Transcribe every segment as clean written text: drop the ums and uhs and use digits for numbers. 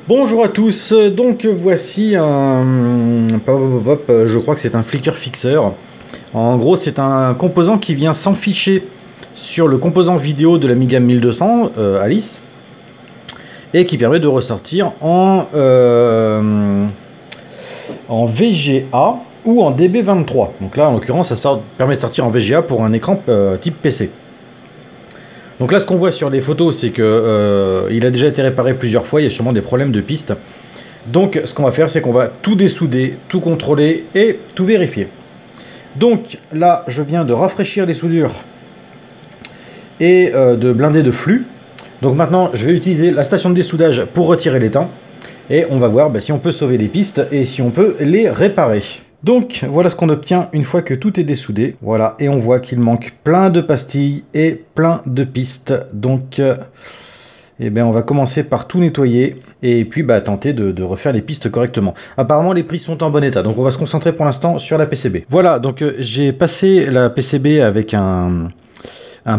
Bonjour à tous, donc voici je crois que c'est un flicker fixer. En gros c'est un composant qui vient s'enficher sur le composant vidéo de l'Amiga 1200 Alice et qui permet de ressortir en VGA ou en DB23. Donc là en l'occurrence ça permet de sortir en VGA pour un écran type PC. Donc là, ce qu'on voit sur les photos, c'est que il a déjà été réparé plusieurs fois. Il y a sûrement des problèmes de piste. Donc, ce qu'on va faire, c'est qu'on va tout dessouder, tout contrôler et tout vérifier. Donc là, je viens de rafraîchir les soudures et de blinder de flux. Donc maintenant, je vais utiliser la station de dessoudage pour retirer l'étain. Et on va voir si on peut sauver les pistes et si on peut les réparer. Donc voilà ce qu'on obtient une fois que tout est dessoudé. Voilà, et on voit qu'il manque plein de pastilles et plein de pistes. Donc on va commencer par tout nettoyer et puis tenter de refaire les pistes correctement. Apparemment les prises sont en bon état, donc on va se concentrer pour l'instant sur la PCB. Voilà, donc j'ai passé la PCB avec un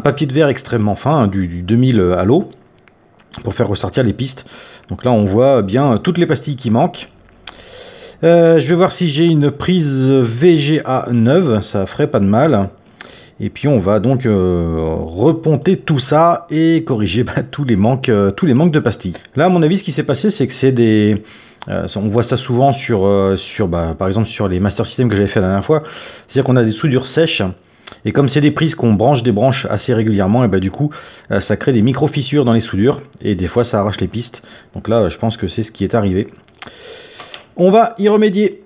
papier de verre extrêmement fin, du 2000 à l'eau, pour faire ressortir les pistes. Donc là on voit bien toutes les pastilles qui manquent. Je vais voir si j'ai une prise VGA neuve, ça ferait pas de mal. Et puis on va donc reponter tout ça et corriger tous les manques de pastilles. Là à mon avis ce qui s'est passé c'est que c'est des... on voit ça souvent par exemple sur les Master System que j'avais fait la dernière fois. C'est-à-dire qu'on a des soudures sèches. Et comme c'est des prises qu'on branche des branches assez régulièrement, et du coup ça crée des micro-fissures dans les soudures. Et des fois ça arrache les pistes. Donc là je pense que c'est ce qui est arrivé. On va y remédier.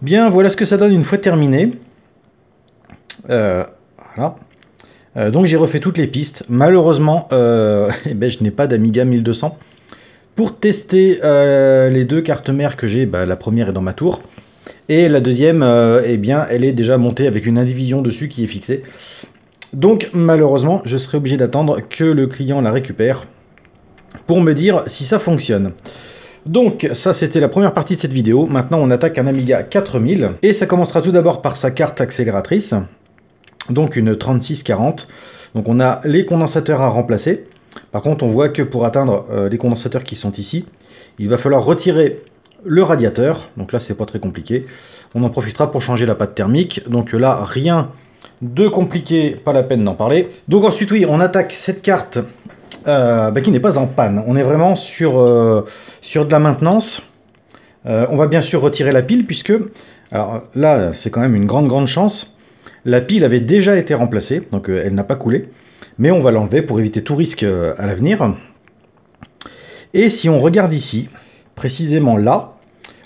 Bien, voilà ce que ça donne une fois terminé. Voilà. Donc j'ai refait toutes les pistes. Malheureusement, je n'ai pas d'Amiga 1200. Pour tester les deux cartes mères que j'ai, la première est dans ma tour. Et la deuxième, elle est déjà montée avec une indivision dessus qui est fixée. Donc malheureusement, je serai obligé d'attendre que le client la récupère pour me dire si ça fonctionne. Donc ça c'était la première partie de cette vidéo. Maintenant on attaque un Amiga 4000 et ça commencera tout d'abord par sa carte accélératrice, donc une 3640. Donc on a les condensateurs à remplacer. Par contre on voit que pour atteindre les condensateurs qui sont ici, il va falloir retirer le radiateur. Donc là c'est pas très compliqué. On en profitera pour changer la pâte thermique. Donc là rien de compliqué, pas la peine d'en parler. Donc ensuite oui on attaque cette carte qui n'est pas en panne. On est vraiment sur de la maintenance. On va bien sûr retirer la pile puisque, alors là c'est quand même une grande chance, la pile avait déjà été remplacée, donc elle n'a pas coulé, mais on va l'enlever pour éviter tout risque à l'avenir. Et si on regarde ici, précisément là,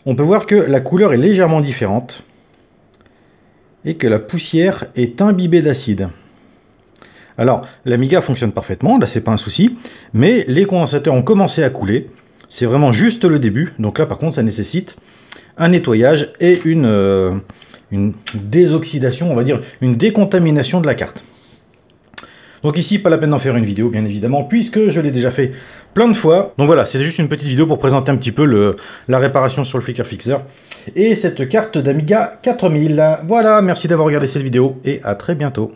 on peut voir que la couleur est légèrement différente et que la poussière est imbibée d'acide. Alors, l'Amiga fonctionne parfaitement, là c'est pas un souci, mais les condensateurs ont commencé à couler. C'est vraiment juste le début, donc là par contre ça nécessite un nettoyage et une désoxydation, on va dire une décontamination de la carte. Donc ici, pas la peine d'en faire une vidéo, bien évidemment, puisque je l'ai déjà fait plein de fois. Donc voilà, c'était juste une petite vidéo pour présenter un petit peu la réparation sur le Flicker Fixer et cette carte d'Amiga 4000. Voilà, merci d'avoir regardé cette vidéo et à très bientôt.